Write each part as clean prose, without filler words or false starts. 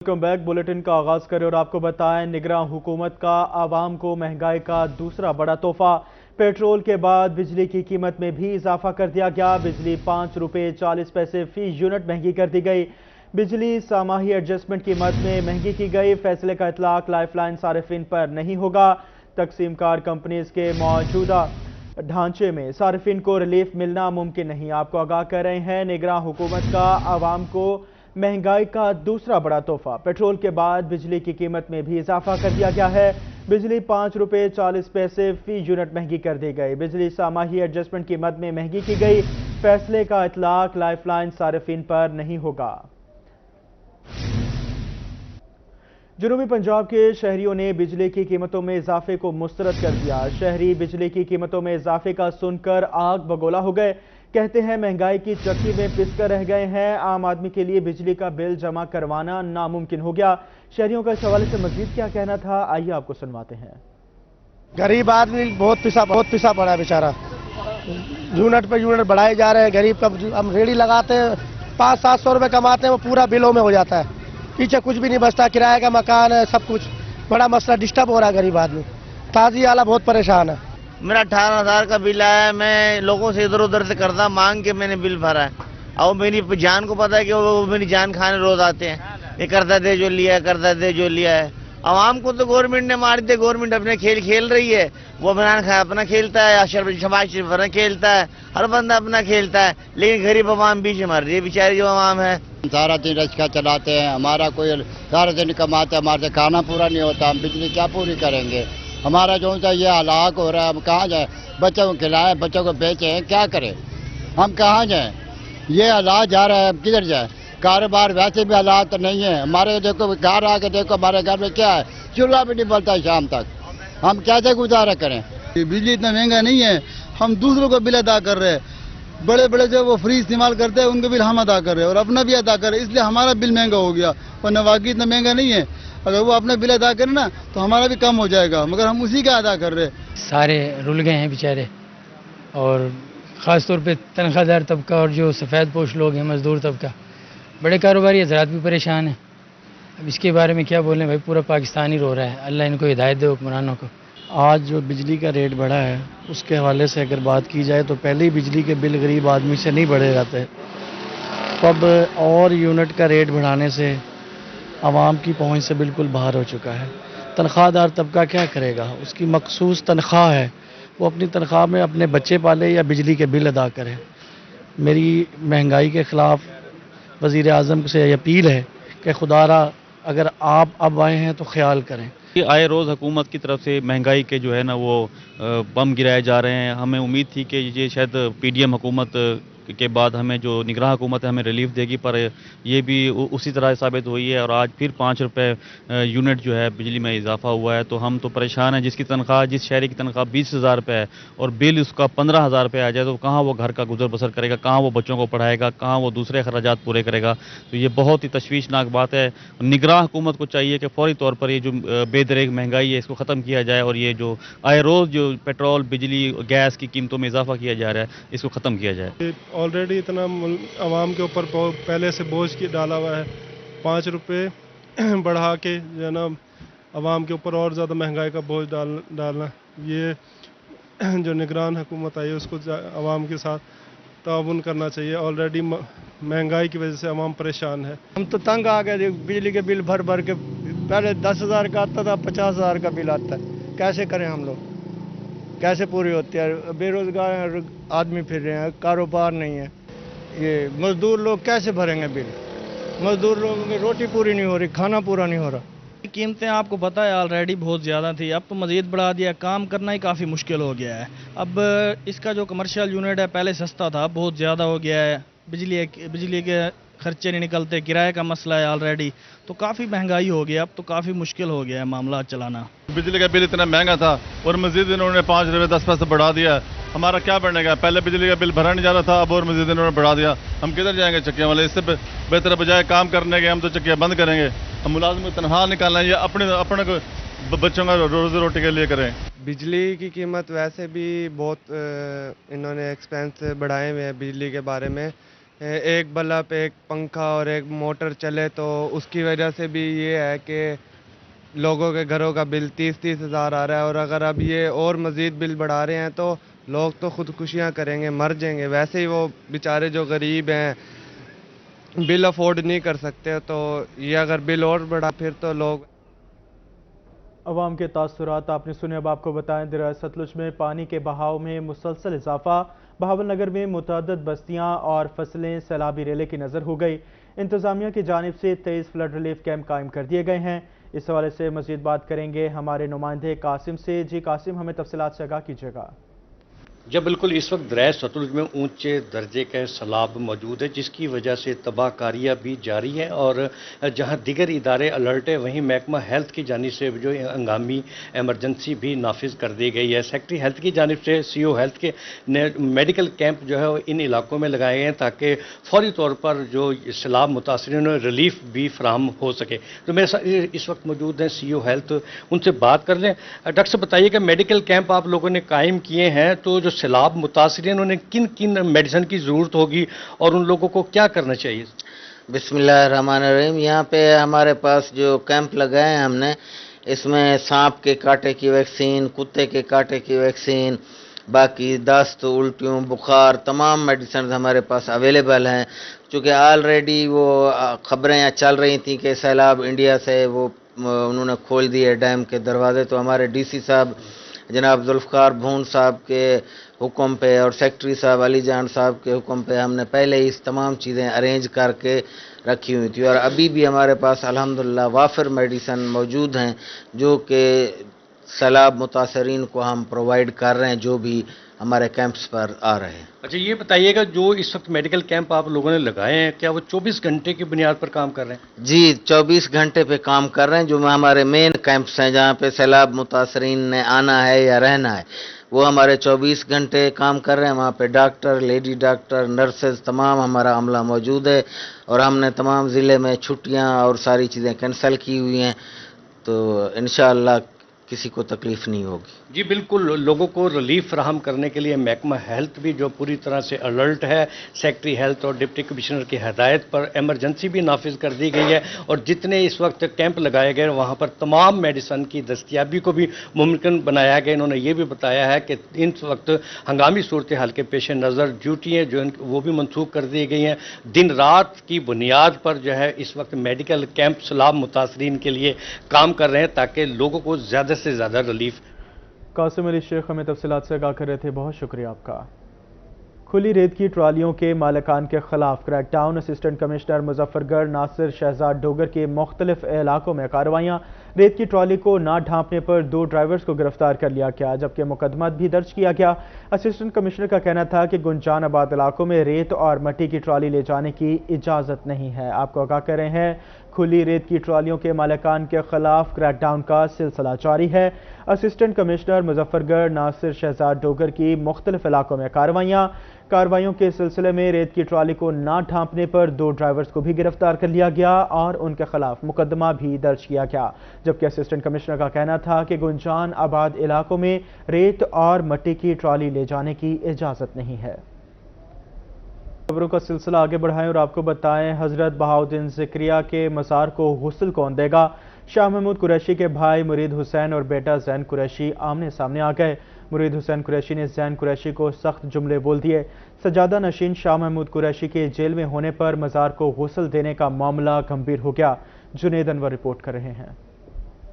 Welcome back. Bulletin کا آغاز کریں اور آپ کو بتائیں نگراں حکومت کا عوام کو مہنگائی کا دوسرا بڑا تحفہ۔ پیٹرول کے بعد بجلی کی قیمت میں بھی اضافہ کر دیا گیا۔ بجلی 5 روپے 40 پیسے فی یونٹ مہنگی کر دی گئی۔ بجلی ساماہی ایڈجسٹمنٹ کی مد میں مہنگی کی گئی۔ فیصلے کا اطلاق لائف لائن صارفین پر نہیں ہوگا۔ تقسیم کار کمپنیز کے موجودہ ڈھانچے میں صارفین کو ریلیف ملنا ممکن نہیں۔ آپ کو آگاہ کر رہے ہیں نگراں حکومت کا عوام کو مہنگائی کا دوسرا بڑا تحفہ۔ پیٹرول کے بعد بجلی کی قیمت میں بھی اضافہ کر دیا گیا ہے۔ بجلی 5 روپے 40 پیسے فی یونٹ مہنگی کر دی گئی۔ بجلی ساماہی ایڈجسٹمنٹ کی مد میں مہنگی کی گئی۔ فیصلے کا اطلاق لائف لائن صارفین پر نہیں ہوگا۔ جنوبی پنجاب کے شہریوں نے بجلی کی قیمتوں میں اضافے کو مسترد کر دیا۔ شہری بجلی کی قیمتوں میں اضافے کا سن کر آگ بگولا ہو گئے۔ کہتے ہیں مہنگائی کی چکی میں پس کر رہ گئے ہیں۔ عام آدمی کے لیے بجلی کا بل جمع کروانا ناممکن ہو گیا۔ شہریوں کا اس حوالے سے مزید کیا کہنا تھا، آئیے آپ کو سنواتے ہیں۔ غریب آدمی بہت پیسہ پڑا ہے بیچارہ۔ یونٹ پہ یونٹ بڑھائے جا رہے ہیں۔ غریب کا ہم ریڑھی لگاتے ہیں 500-700 روپے کماتے ہیں، وہ پورا بلوں میں ہو جاتا ہے۔ پیچھے کچھ بھی نہیں بچتا، کرایہ کا مکان ہے، سب کچھ بڑا مسئلہ ڈسٹرب ہو رہا ہے غریب آدمی۔ تازی والا بہت پریشان ہے۔ میرا 18,000 کا بل آیا ہے، میں لوگوں سے ادھر ادھر سے کرتا مانگ کے میں نے بل بھرا ہے، اور میری جان کو پتا ہے کہ وہ میری جان کھانے روز آتے ہیں، یہ کرتا دے جو لیا ہے، کرتا دے جو لیا ہے۔ عوام کو تو گورنمنٹ نے مار دیا، گورنمنٹ اپنے کھیل کھیل رہی ہے، وہ عمران خان اپنا کھیلتا ہے، شہباز شریف اپنا کھیلتا ہے، ہر بندہ اپنا کھیلتا ہے، لیکن غریب عوام پیچھے مر رہی ہے، بیچاری جو عوام ہے۔ سارا دن رکشہ چلاتے ہیں، ہمارا کوئی سارا دن کماتے ہیں، ہمارے سے کھانا پورا نہیں ہوتا، ہم بجلی کیا پوری کریں گے؟ ہمارا جو سا یہ ہلاک ہو رہا ہے، ہم کہاں جائیں؟ بچوں کو کھلائیں، بچوں کو بیچیں، کیا کریں؟ ہم کہاں جائیں؟ یہ حالات جا رہا ہے، ہم کدھر جائیں؟ کاروبار ویسے بھی حالات نہیں ہیں ہمارے۔ دیکھو گھر آ کے دیکھو ہمارے گھر میں کیا ہے، چولہا بھی نہیں بلتا شام تک، ہم کیسے گزارا کریں؟ بجلی اتنا مہنگا نہیں ہے، ہم دوسروں کو بل ادا کر رہے ہیں، بڑے بڑے جو وہ فری استعمال کرتے ہیں ان کے بل ہم ادا کر رہے ہیں اور اپنا بھی ادا کر رہے ہیں، اس لیے ہمارا بل مہنگا ہو گیا، ورنہ واقعی اتنا مہنگا نہیں ہے۔ اگر وہ اپنا بل ادا کریں نا تو ہمارا بھی کم ہو جائے گا، مگر ہم اسی کا ادا کر رہے ہیں۔ سارے رل گئے ہیں بیچارے، اور خاص طور پہ تنخواہ دار طبقہ اور جو سفید پوش لوگ ہیں، مزدور طبقہ، بڑے کاروباری حضرات بھی پریشان ہیں۔ اب اس کے بارے میں کیا بولیں بھائی، پورا پاکستان ہی رو رہا ہے، اللہ ان کو ہدایت دے حکمرانوں کو۔ آج جو بجلی کا ریٹ بڑھا ہے اس کے حوالے سے اگر بات کی جائے تو پہلے ہی بجلی کے بل غریب آدمی سے نہیں بڑھے جاتے، تو اب اور یونٹ کا ریٹ بڑھانے سے عوام کی پہنچ سے بالکل باہر ہو چکا ہے۔ تنخواہ دار طبقہ کیا کرے گا؟ اس کی مخصوص تنخواہ ہے، وہ اپنی تنخواہ میں اپنے بچے پالے یا بجلی کے بل ادا کرے۔ میری مہنگائی کے خلاف وزیر اعظم سے اپیل ہے کہ خدا را اگر آپ اب آئے ہیں تو خیال کریں۔ آئے روز حکومت کی طرف سے مہنگائی کے جو ہے نا وہ بم گرائے جا رہے ہیں۔ ہمیں امید تھی کہ یہ شاید پی ڈی ایم حکومت کے بعد ہمیں جو نگراں حکومت ہے ہمیں ریلیف دے گی، پر یہ بھی اسی طرح ثابت ہوئی ہے، اور آج پھر 5 روپے یونٹ جو ہے بجلی میں اضافہ ہوا ہے۔ تو ہم تو پریشان ہیں، جس کی تنخواہ، جس شہری کی تنخواہ 20,000 روپے ہے اور بل اس کا 15,000 روپے آ جائے تو کہاں وہ گھر کا گزر بسر کرے گا، کہاں وہ بچوں کو پڑھائے گا، کہاں وہ دوسرے اخراجات پورے کرے گا؟ تو یہ بہت ہی تشویشناک بات ہے۔ نگراں حکومت کو چاہیے کہ فوری طور پر یہ جو بے دریغ مہنگائی ہے اس کو ختم کیا جائے، اور یہ جو آئے روز جو پیٹرول، بجلی، گیس کی قیمتوں میں اضافہ کیا جا رہا ہے اس کو ختم کیا جائے۔ آلریڈی اتنا عوام کے اوپر پہلے سے بوجھ کی ڈالا ہوا ہے، 5 روپے بڑھا کے جو ہے نا عوام کے اوپر اور زیادہ مہنگائی کا بوجھ ڈالنا، یہ جو نگران حکومت آئی ہے اس کو عوام کے ساتھ تعاون کرنا چاہیے۔ آلریڈی مہنگائی کی وجہ سے عوام پریشان ہے۔ ہم تو تنگ آ گئے، بجلی کے بل بھر بھر کے، پہلے 10,000 کا آتا تھا، 50,000 کا بل آتا ہے، کیسے کریں ہم لوگ؟ کیسے پوری ہوتی ہے؟ بے روزگار آدمی پھر رہے ہیں، کاروبار نہیں ہے، یہ مزدور لوگ کیسے بھریں گے بل؟ مزدور لوگوں کی روٹی پوری نہیں ہو رہی، کھانا پورا نہیں ہو رہا۔ قیمتیں آپ کو پتہ ہے آلریڈی بہت زیادہ تھی، اب تو مزید بڑھا دیا، کام کرنا ہی کافی مشکل ہو گیا ہے۔ اب اس کا جو کمرشل یونٹ ہے پہلے سستا تھا، بہت زیادہ ہو گیا ہے، بجلی کے خرچے نہیں نکلتے، کرائے کا مسئلہ ہے آلریڈی، تو کافی مہنگائی ہو گیا، اب تو کافی مشکل ہو گیا ہے معاملات چلانا۔ بجلی کا بل اتنا مہنگا تھا اور مزید انہوں نے 5 روپے 10 پیسے بڑھا دیا، ہمارا کیا بنے گا؟ پہلے بجلی کا بل بھرا نہیں جا رہا تھا، اب اور مزید انہوں نے بڑھا دیا، ہم کدھر جائیں گے چکیاں والے؟ اس سے بہتر بجائے کام کرنے کے ہم تو چکیاں بند کریں گے، ہم ملازم کو تنخواہ نکالنا ہے، اپنے بچوں کا روزی روٹی کے لیے کریں۔ بجلی کی قیمت ویسے بھی بہت انہوں نے ایکسپینس بڑھائے ہوئے ہیں بجلی کے بارے میں، ایک بلب ایک پنکھا اور ایک موٹر چلے تو اس کی وجہ سے بھی یہ ہے کہ لوگوں کے گھروں کا بل 30-30 ہزار آ رہا ہے، اور اگر اب یہ اور مزید بل بڑھا رہے ہیں تو لوگ تو خودکشیاں کریں گے، مر جائیں گے. ویسے ہی وہ بیچارے جو غریب ہیں بل افورڈ نہیں کر سکتے، تو یہ اگر بل اور بڑھا پھر تو لوگ. عوام کے تاثرات آپ نے سنے. اب آپ کو بتائیں دریائے ستلج میں پانی کے بہاؤ میں مسلسل اضافہ. بہاول نگر میں متعدد بستیاں اور فصلیں سیلابی ریلے کی نظر ہو گئی. انتظامیہ کی جانب سے 23 فلڈ ریلیف کیمپ قائم کر دیے گئے ہیں. اس حوالے سے مزید بات کریں گے ہمارے نمائندے قاسم سے. جی قاسم، ہمیں تفصیلات سے آگاہ کیجیے گا. جب بالکل اس وقت دریائے ستلج میں اونچے درجے کا سیلاب موجود ہے، جس کی وجہ سے تباہ کاریاں بھی جاری ہیں، اور جہاں دیگر ادارے الرٹ ہے وہیں محکمہ ہیلتھ کی جانب سے جو ہنگامی ایمرجنسی بھی نافذ کر دی گئی ہے. سیکٹری ہیلتھ کی جانب سے سی او ہیلتھ کے میڈیکل کیمپ جو ہے وہ ان علاقوں میں لگائے گئے ہیں تاکہ فوری طور پر جو سیلاب متاثرین ریلیف بھی فراہم ہو سکے. تو میرے ساتھ اس وقت موجود ہیں سی او ہیلتھ، ان سے بات کر لیں. ڈاکٹر صاحب بتائیے کہ میڈیکل کیمپ آپ لوگوں نے قائم کیے ہیں، تو جو سیلاب متاثرین انہیں کن کن میڈیسن کی ضرورت ہوگی اور ان لوگوں کو کیا کرنا چاہیے؟ بسم اللہ الرحمن الرحیم. یہاں پہ ہمارے پاس جو کیمپ لگائے ہیں ہم نے، اس میں سانپ کے کاٹے کی ویکسین، کتے کے کاٹے کی ویکسین، باقی دست، الٹیوں، بخار، تمام میڈیسنز ہمارے پاس اویلیبل ہیں. چونکہ آلریڈی وہ خبریں چل رہی تھیں کہ سیلاب انڈیا سے وہ انہوں نے کھول دیے ڈیم کے دروازے، تو ہمارے ڈی سی صاحب جناب ذوالفقار بھون صاحب کے حکم پہ اور سیکٹری صاحب علی جان صاحب کے حکم پہ ہم نے پہلے ہی اس تمام چیزیں ارینج کر کے رکھی ہوئی تھی، اور ابھی بھی ہمارے پاس الحمدللہ وافر میڈیسن موجود ہیں جو کہ سیلاب متاثرین کو ہم پرووائڈ کر رہے ہیں جو بھی ہمارے کیمپس پر آ رہے ہیں. اچھا یہ بتائیے گا جو اس وقت میڈیکل کیمپ آپ لوگوں نے لگائے ہیں کیا وہ 24 گھنٹے کی بنیاد پر کام کر رہے ہیں؟ جی 24 گھنٹے پہ کام کر رہے ہیں. جو ہمارے مین کیمپس ہیں جہاں پہ سیلاب متاثرین نے آنا ہے یا رہنا ہے وہ ہمارے 24 گھنٹے کام کر رہے ہیں. وہاں پہ ڈاکٹر، لیڈی ڈاکٹر، نرسز، تمام ہمارا عملہ موجود ہے، اور ہم نے تمام ضلع میں چھٹیاں اور ساری چیزیں کینسل کی ہوئی ہیں، تو انشاءاللہ کسی کو تکلیف نہیں ہوگی. جی بالکل، لوگوں کو ریلیف فراہم کرنے کے لیے محکمہ ہیلتھ بھی جو پوری طرح سے الرٹ ہے. سیکٹری ہیلتھ اور ڈپٹی کمشنر کی ہدایت پر ایمرجنسی بھی نافذ کر دی گئی ہے، اور جتنے اس وقت کیمپ لگائے گئے وہاں پر تمام میڈیسن کی دستیابی کو بھی ممکن بنایا گیا. انہوں نے یہ بھی بتایا ہے کہ اس وقت ہنگامی صورتحال کے پیش نظر ڈیوٹیاں جو وہ بھی منسوخ کر دی گئی ہیں. دن رات کی بنیاد پر جو ہے اس وقت میڈیکل کیمپ سیلاب متاثرین کے لیے کام کر رہے ہیں تاکہ لوگوں کو زیادہ سے زیادہ ریلیف. قاسم علی شیخ ہمیں تفصیلات سے آگاہ کر رہے تھے، بہت شکریہ آپ کا. کھلی ریت کی ٹرالیوں کے مالکان کے خلاف crack down. Assistant commissioner Muzaffargarh Nasir Shahzad Dogar کے مختلف علاقوں میں کارروائیاں. ریت کی ٹرالی کو نہ ڈھانپنے پر 2 ڈرائیورز کو گرفتار کر لیا گیا جبکہ مقدمات بھی درج کیا گیا. اسسٹنٹ کمشنر کا کہنا تھا کہ گنجان آباد علاقوں میں ریت اور مٹی کی ٹرالی لے جانے کی اجازت نہیں ہے. آپ کو آگاہ کر رہے ہیں کھلی ریت کی ٹرالیوں کے مالکان کے خلاف کریک ڈاؤن کا سلسلہ جاری ہے. Assistant commissioner Muzaffargarh Nasir Shahzad Dogar کی مختلف علاقوں میں کارروائیوں کے سلسلے میں ریت کی ٹرالی کو نہ ڈھانپنے پر 2 ڈرائیورز کو بھی گرفتار کر لیا گیا اور ان کے خلاف مقدمہ بھی درج کیا گیا جبکہ اسسٹنٹ کمشنر کا کہنا تھا کہ گنجان آباد علاقوں میں ریت اور مٹی کی ٹرالی لے جانے کی اجازت نہیں ہے. خبروں کا سلسلہ آگے بڑھائیں اور آپ کو بتائیں حضرت بہاؤالدین ذکریہ کے مزار کو غسل کون دے گا؟ شاہ محمود قریشی کے بھائی مرید حسین اور بیٹا زین قریشی آمنے سامنے آ گئے. مرید حسین قریشی نے زین قریشی کو سخت جملے بول دیے. سجادہ نشین شاہ محمود قریشی کے جیل میں ہونے پر مزار کو غسل دینے کا معاملہ گھمبیر ہو گیا. جنید انور رپورٹ کر رہے ہیں.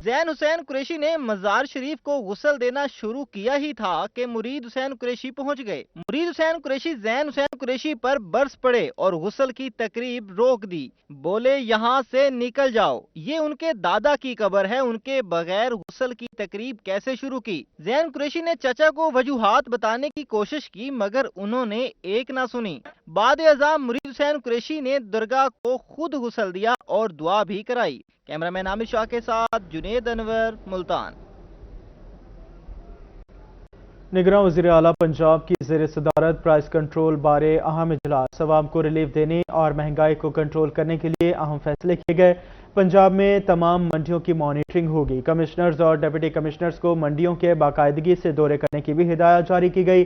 زین حسین قریشی نے مزار شریف کو غسل دینا شروع کیا ہی تھا کہ مرید حسین قریشی پہنچ گئے. مرید حسین قریشی زین حسین قریشی پر برس پڑے اور غسل کی تقریب روک دی. بولے یہاں سے نکل جاؤ، یہ ان کے دادا کی قبر ہے، ان کے بغیر غسل کی تقریب کیسے شروع کی؟ زین قریشی نے چچا کو وجوہات بتانے کی کوشش کی مگر انہوں نے ایک نہ سنی. بعد ازاں مرید حسین قریشی نے درگاہ کو خود غسل دیا اور دعا بھی کرائی. کیمرہ مین عامر شاہ کے ساتھ جنید انور، ملتان. نگراں وزیر اعلیٰ پنجاب کی زیر صدارت پرائس کنٹرول بارے اہم اجلاس. عوام کو ریلیف دینے اور مہنگائی کو کنٹرول کرنے کے لیے اہم فیصلے کیے گئے. پنجاب میں تمام منڈیوں کی مانیٹرنگ ہوگی. کمشنرز اور ڈپٹی کمشنرز کو منڈیوں کے باقاعدگی سے دورے کرنے کی بھی ہدایت جاری کی گئی.